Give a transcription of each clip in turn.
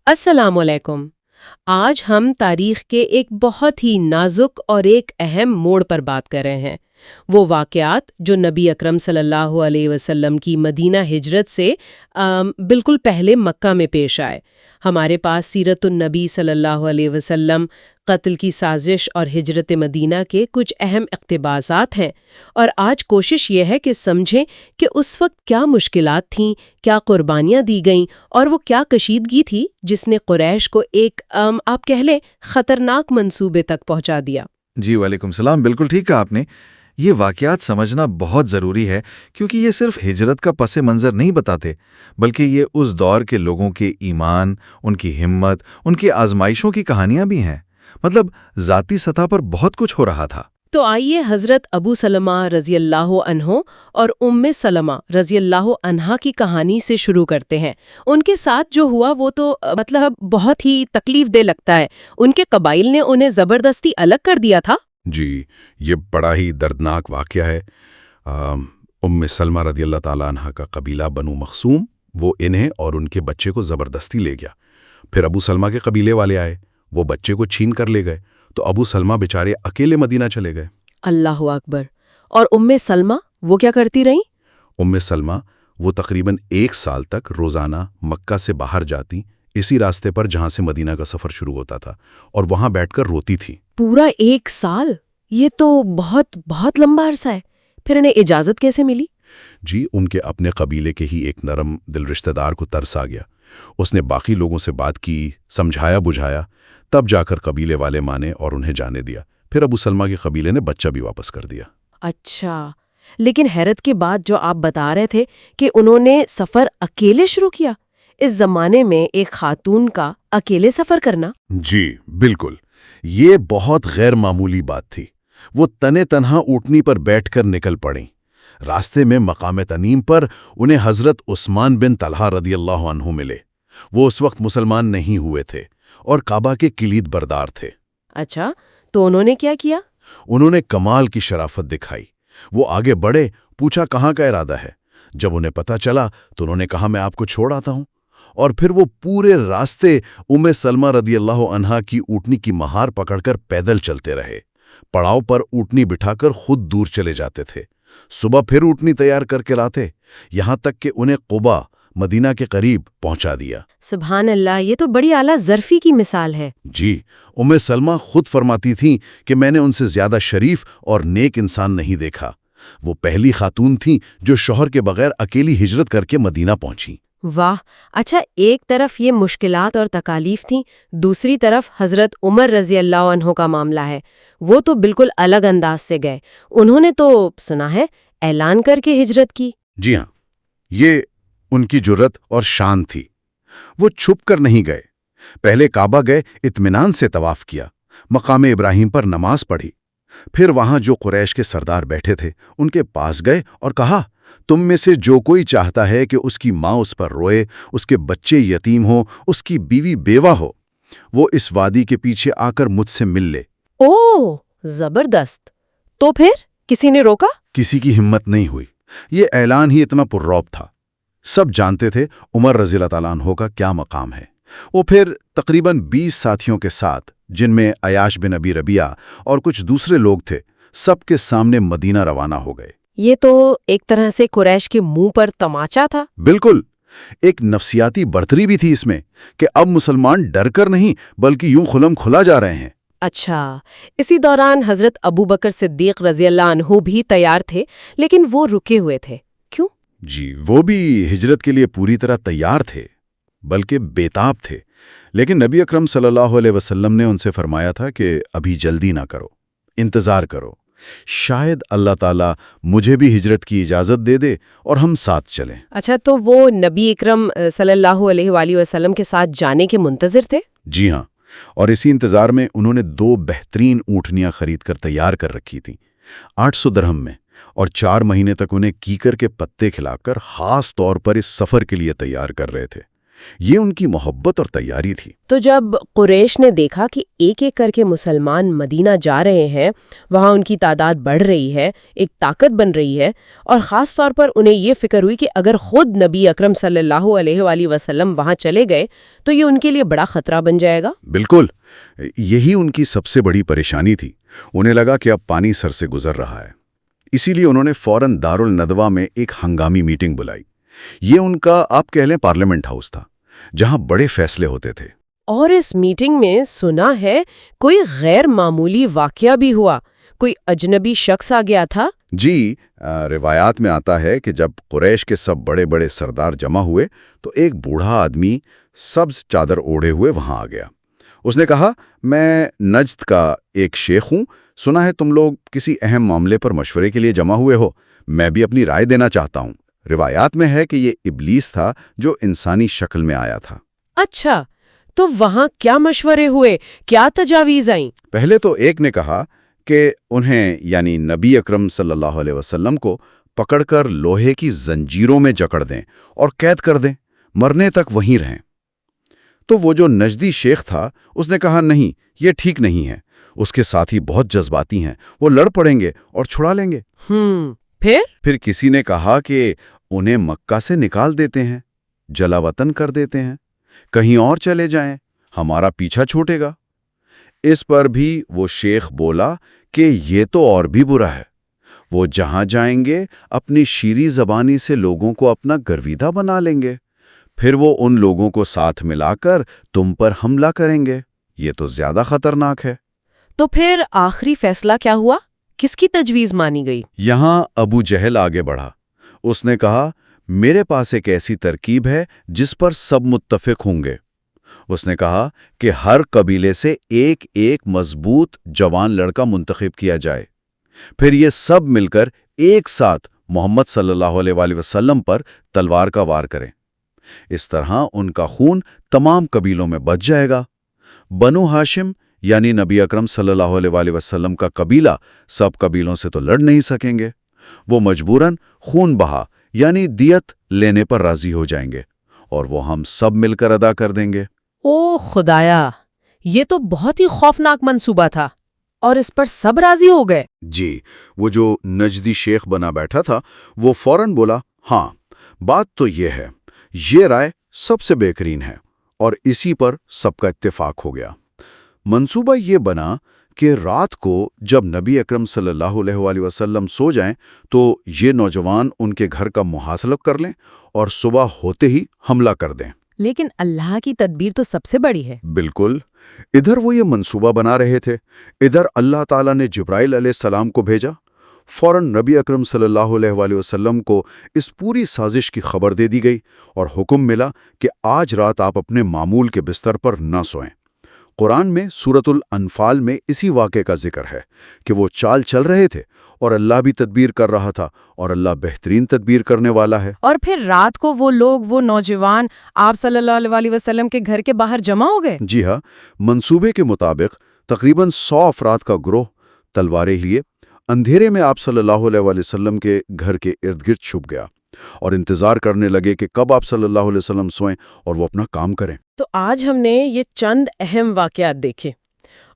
السلام علیکم۔ آج ہم تاریخ کے ایک بہت ہی نازک اور ایک اہم موڑ پر بات کر رہے ہیں۔ وہ واقعات جو نبی اکرم صلی اللہ علیہ وسلم کی مدینہ ہجرت سے بالکل پہلے مکہ میں پیش آئے۔ ہمارے پاس سیرت النبی صلی اللہ علیہ وسلم، قتل کی سازش اور ہجرت مدینہ کے کچھ اہم اقتباسات ہیں، اور آج کوشش یہ ہے کہ سمجھیں کہ اس وقت کیا مشکلات تھیں، کیا قربانیاں دی گئیں، اور وہ کیا کشیدگی تھی جس نے قریش کو ایک آپ کہہ لیں خطرناک منصوبے تک پہنچا دیا۔ جی وعلیکم السلام، بالکل ٹھیک کہا آپ نے۔ یہ واقعات سمجھنا بہت ضروری ہے کیونکہ یہ صرف ہجرت کا پس منظر نہیں بتاتے، بلکہ یہ اس دور کے لوگوں کے ایمان، ان کی ہمت، ان کی آزمائشوں کی کہانیاں بھی ہیں۔ مطلب ذاتی سطح پر بہت کچھ ہو رہا تھا۔ تو آئیے حضرت ابو سلمہ رضی اللہ عنہ اور ام سلمہ رضی اللہ عنہا کی کہانی سے شروع کرتے ہیں۔ ان کے ساتھ جو ہوا وہ تو بہت ہی تکلیف دہ لگتا ہے۔ ان کے قبائل نے انہیں زبردستی الگ کر دیا تھا۔ جی، یہ بڑا ہی دردناک واقعہ ہے۔ ام سلمہ رضی اللہ تعالیٰ عنہ کا قبیلہ بنو مخصوم، وہ انہیں اور ان کے بچے کو زبردستی لے گیا۔ پھر ابو سلمہ کے قبیلے والے آئے، وہ بچے کو چھین کر لے گئے، تو ابو سلمہ بیچارے اکیلے مدینہ چلے گئے۔ اللہ اکبر۔ اور ام سلمہ وہ کیا کرتی رہیں؟ ام سلمہ وہ تقریباً 1 سال تک روزانہ مکہ سے باہر جاتی، اسی راستے پر جہاں سے مدینہ کا سفر شروع ہوتا تھا، اور وہاں بیٹھ کر روتی تھی۔ پورا 1 سال؟ یہ تو بہت لمبا عرصہ ہے۔ پھر انہیں اجازت کیسے ملی؟ جی، ان کے اپنے قبیلے کے ہی ایک نرم دل رشتہ دار کو ترس آ گیا۔ اس نے باقی لوگوں سے بات کی، سمجھایا بجھایا، تب جا کر قبیلے والے مانے اور انہیں جانے دیا۔ پھر ابو سلمہ کے قبیلے نے بچہ بھی واپس کر دیا۔ اچھا، لیکن حیرت کی بات جو آپ بتا رہے تھے کہ انہوں نے سفر اکیلے شروع کیا، اس زمانے میں ایک خاتون کا اکیلے سفر کرنا؟ جی بالکل، یہ بہت غیر معمولی بات تھی۔ وہ تنے تنہا اونٹنی پر بیٹھ کر نکل پڑیں۔ راستے میں مقام تنیم پر انہیں حضرت عثمان بن طلحہ رضی اللہ عنہ ملے۔ وہ اس وقت مسلمان نہیں ہوئے تھے اور کعبہ کے کلید بردار تھے۔ اچھا، تو انہوں نے کیا کیا؟ انہوں نے کمال کی شرافت دکھائی۔ وہ آگے بڑھے، پوچھا کہاں کا ارادہ ہے۔ جب انہیں پتہ چلا تو انہوں نے کہا میں آپ کو چھوڑ آتا ہوں، اور پھر وہ پورے راستے ام سلمہ رضی اللہ عنہا کی اونٹنی کی مہار پکڑ کر پیدل چلتے رہے۔ پڑاؤ پر اونٹنی بٹھا کر خود دور چلے جاتے تھے۔ صبح پھر اونٹنی تیار کر کے لاتے، یہاں تک کہ انہیں قبا مدینہ کے قریب پہنچا دیا۔ سبحان اللہ، یہ تو بڑی اعلیٰ ظرفی کی مثال ہے۔ جی، ام سلمہ خود فرماتی تھیں کہ میں نے ان سے زیادہ شریف اور نیک انسان نہیں دیکھا۔ وہ پہلی خاتون تھیں جو شوہر کے بغیر اکیلی ہجرت کر کے مدینہ پہنچی۔ واہ! اچھا، ایک طرف یہ مشکلات اور تکالیف تھیں، دوسری طرف حضرت عمر رضی اللہ عنہ کا معاملہ ہے۔ وہ تو بالکل الگ انداز سے گئے۔ انہوں نے تو سنا ہے اعلان کر کے ہجرت کی۔ جی ہاں، یہ ان کی جرت اور شان تھی۔ وہ چھپ کر نہیں گئے، پہلے کعبہ گئے، اطمینان سے طواف کیا، مقام ابراہیم پر نماز پڑھی، پھر وہاں جو قریش کے سردار بیٹھے تھے ان کے پاس گئے اور کہا تم میں سے جو کوئی چاہتا ہے کہ اس کی ماں اس پر روئے، اس کے بچے یتیم ہوں، اس کی بیوی بیوہ ہو، وہ اس وادی کے پیچھے آ کر مجھ سے مل لے۔ اوہ، زبردست! تو پھر کسی نے روکا؟ کسی کی ہمت نہیں ہوئی۔ یہ اعلان ہی اتنا پررعب تھا۔ سب جانتے تھے عمر رضی اللہ تعالیٰ عنہ کا کیا مقام ہے۔ وہ پھر تقریباً 20 ساتھیوں کے ساتھ، جن میں عیاش بن ابی ربیعہ اور کچھ دوسرے لوگ تھے، سب کے سامنے مدینہ روانہ ہو گئے۔ یہ تو ایک طرح سے قریش کے منہ پر تماچا تھا۔ بالکل، ایک نفسیاتی برتری بھی تھی اس میں کہ اب مسلمان ڈر کر نہیں بلکہ یوں کھلم کھلا جا رہے ہیں۔ اچھا، اسی دوران حضرت ابو بکر صدیق رضی اللہ عنہ بھی تیار تھے، لیکن وہ رکے ہوئے تھے۔ کیوں؟ جی، وہ بھی ہجرت کے لیے پوری طرح تیار تھے، بلکہ بےتاب تھے، لیکن نبی اکرم صلی اللہ علیہ وسلم نے ان سے فرمایا تھا کہ ابھی جلدی نہ کرو، انتظار کرو، شاید اللہ تعالیٰ مجھے بھی ہجرت کی اجازت دے دے اور ہم ساتھ چلیں۔ اچھا، تو وہ نبی اکرم صلی اللہ علیہ وآلہ وسلم کے ساتھ جانے کے منتظر تھے؟ جی ہاں، اور اسی انتظار میں انہوں نے 2 بہترین اونٹنیاں خرید کر تیار کر رکھی تھیں، 800 درہم میں، اور 4 مہینے تک انہیں کیکر کے پتے کھلا کر خاص طور پر اس سفر کے لیے تیار کر رہے تھے۔ یہ ان کی محبت اور تیاری تھی۔ تو جب قریش نے دیکھا کہ ایک ایک کر کے مسلمان مدینہ جا رہے ہیں، وہاں ان کی تعداد بڑھ رہی ہے، ایک طاقت بن رہی ہے، اور خاص طور پر انہیں یہ فکر ہوئی کہ اگر خود نبی اکرم صلی اللہ علیہ وآلہ وسلم وہاں چلے گئے تو یہ ان کے لیے بڑا خطرہ بن جائے گا۔ بالکل، یہی ان کی سب سے بڑی پریشانی تھی۔ انہیں لگا کہ اب پانی سر سے گزر رہا ہے، اسی لیے انہوں نے فوراً دارالندوہ میں ایک ہنگامی میٹنگ بلائی۔ یہ ان کا آپ کہہ لیں پارلیمنٹ ہاؤس تھا، جہاں بڑے فیصلے ہوتے تھے۔ اور اس میٹنگ میں سنا ہے کوئی غیر معمولی واقعہ بھی ہوا، کوئی اجنبی شخص آ گیا تھا۔ جی، روایات میں آتا ہے کہ جب قریش کے سب بڑے بڑے سردار جمع ہوئے تو ایک بوڑھا آدمی سبز چادر اوڑھے ہوئے وہاں آ گیا۔ اس نے کہا، میں نجد کا ایک شیخ ہوں، سنا ہے تم لوگ کسی اہم معاملے پر مشورے کے لیے جمع ہوئے ہو، میں بھی اپنی رائے دینا چاہتا ہوں۔ روایات میں ہے کہ یہ ابلیس تھا جو انسانی شکل میں آیا تھا۔ اچھا، تو وہاں کیا مشورے ہوئے، کیا تجاویز آئیں؟ پہلے تو ایک نے کہا کہ انہیں یعنی نبی اکرم صلی اللہ علیہ وسلم کو پکڑ کر لوہے کی زنجیروں میں جکڑ دیں اور قید کر دیں، مرنے تک وہیں رہیں۔ تو وہ جو نجدی شیخ تھا اس نے کہا، نہیں، یہ ٹھیک نہیں ہے، اس کے ساتھی بہت جذباتی ہیں، وہ لڑ پڑیں گے اور چھڑا لیں گے۔ پھر کسی نے کہا کہ انہیں مکہ سے نکال دیتے ہیں، جلا وطن کر دیتے ہیں، کہیں اور چلے جائیں، ہمارا پیچھا چھوٹے گا۔ اس پر بھی وہ شیخ بولا کہ یہ تو اور بھی برا ہے، وہ جہاں جائیں گے اپنی شیریں زبانی سے لوگوں کو اپنا گرویدہ بنا لیں گے، پھر وہ ان لوگوں کو ساتھ ملا کر تم پر حملہ کریں گے، یہ تو زیادہ خطرناک ہے۔ تو پھر آخری فیصلہ کیا ہوا؟ کس کی تجویز مانی گئی؟ یہاں ابو جہل آگے بڑھا۔ اس نے کہا، میرے پاس ایک ایسی ترکیب ہے جس پر سب متفق ہوں گے۔ اس نے کہا کہ ہر قبیلے سے ایک ایک مضبوط جوان لڑکا منتخب کیا جائے، پھر یہ سب مل کر ایک ساتھ محمد صلی اللہ علیہ وآلہ وسلم پر تلوار کا وار کریں۔ اس طرح ان کا خون تمام قبیلوں میں بچ جائے گا۔ بنو ہاشم یعنی نبی اکرم صلی اللہ علیہ وآلہ وسلم کا قبیلہ سب قبیلوں سے تو لڑ نہیں سکیں گے، وہ مجبوراً خون بہا یعنی دیت لینے پر راضی ہو جائیں گے، اور وہ ہم سب مل کر ادا کر دیں گے۔ او خدایا، یہ تو بہت ہی خوفناک منصوبہ تھا، اور اس پر سب راضی ہو گئے؟ جی، وہ جو نجدی شیخ بنا بیٹھا تھا وہ فوراً بولا، ہاں، بات تو یہ ہے، یہ رائے سب سے بہترین ہے، اور اسی پر سب کا اتفاق ہو گیا۔ منصوبہ یہ بنا کہ رات کو جب نبی اکرم صلی اللہ علیہ وآلہ وسلم سو جائیں تو یہ نوجوان ان کے گھر کا محاصرہ کر لیں اور صبح ہوتے ہی حملہ کر دیں۔ لیکن اللہ کی تدبیر تو سب سے بڑی ہے۔ بالکل، ادھر وہ یہ منصوبہ بنا رہے تھے، ادھر اللہ تعالیٰ نے جبرائیل علیہ السلام کو بھیجا۔ فوراً نبی اکرم صلی اللہ علیہ وآلہ وسلم کو اس پوری سازش کی خبر دے دی گئی اور حکم ملا کہ آج رات آپ اپنے معمول کے بستر پر نہ سوئیں۔ قرآن میں سورۃ الانفال میں اسی واقعے کا ذکر ہے کہ وہ چال چل رہے تھے اور اللہ بھی تدبیر کر رہا تھا، اور اللہ بہترین تدبیر کرنے والا ہے۔ اور پھر رات کو وہ نوجوان آپ صلی اللہ علیہ وسلم کے گھر کے باہر جمع ہو گئے؟ جی ہاں، منصوبے کے مطابق تقریباً 100 افراد کا گروہ تلواریں لیے اندھیرے میں آپ صلی اللہ علیہ وسلم کے گھر کے ارد گرد چھپ گیا اور انتظار کرنے لگے کہ کب آپ صلی اللہ علیہ وسلم سوئیں اور وہ اپنا کام کریں۔ تو آج ہم نے یہ چند اہم واقعات دیکھے،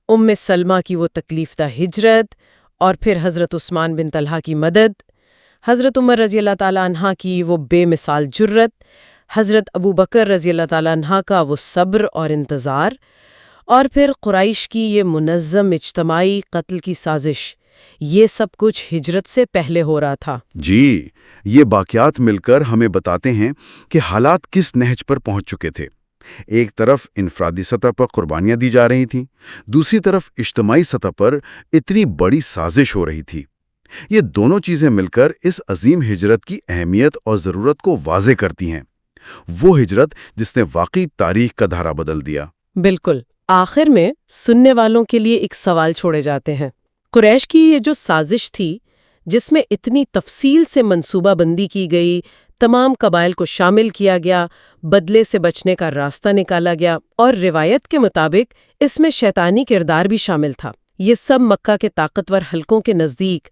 ام سلمہ کی وہ تکلیف دہ ہجرت، اور پھر حضرت عثمان بن طلحہ کی مدد، حضرت عمر رضی اللہ تعالیٰ عنہ کی وہ بے مثال جرت، حضرت ابو بکر رضی اللہ تعالیٰ عنہ کا وہ صبر اور انتظار، اور پھر قریش کی یہ منظم اجتماعی قتل کی سازش۔ یہ سب کچھ ہجرت سے پہلے ہو رہا تھا۔ جی، یہ واقعات مل کر ہمیں بتاتے ہیں کہ حالات کس نہج پر پہنچ چکے تھے۔ ایک طرف انفرادی سطح پر قربانیاں دی جا رہی تھیں، دوسری طرف اجتماعی سطح پر اتنی بڑی سازش ہو رہی تھی۔ یہ دونوں چیزیں مل کر اس عظیم ہجرت کی اہمیت اور ضرورت کو واضح کرتی ہیں، وہ ہجرت جس نے واقعی تاریخ کا دھارا بدل دیا۔ بالکل۔ آخر میں سننے والوں کے لیے ایک سوال چھوڑے جاتے ہیں۔ قریش کی یہ جو سازش تھی، جس میں اتنی تفصیل سے منصوبہ بندی کی گئی، تمام قبائل کو شامل کیا گیا، بدلے سے بچنے کا راستہ نکالا گیا، اور روایت کے مطابق اس میں شیطانی کردار بھی شامل تھا، یہ سب مکہ کے طاقتور حلقوں کے نزدیک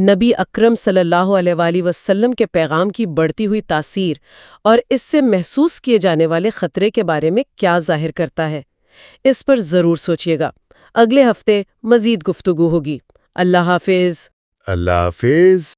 نبی اکرم صلی اللہ علیہ وآلہ وسلم کے پیغام کی بڑھتی ہوئی تاثیر اور اس سے محسوس کیے جانے والے خطرے کے بارے میں کیا ظاہر کرتا ہے؟ اس پر ضرور سوچیے گا۔ اگلے ہفتے مزید گفتگو ہوگی۔ اللہ حافظ۔ اللہ حافظ۔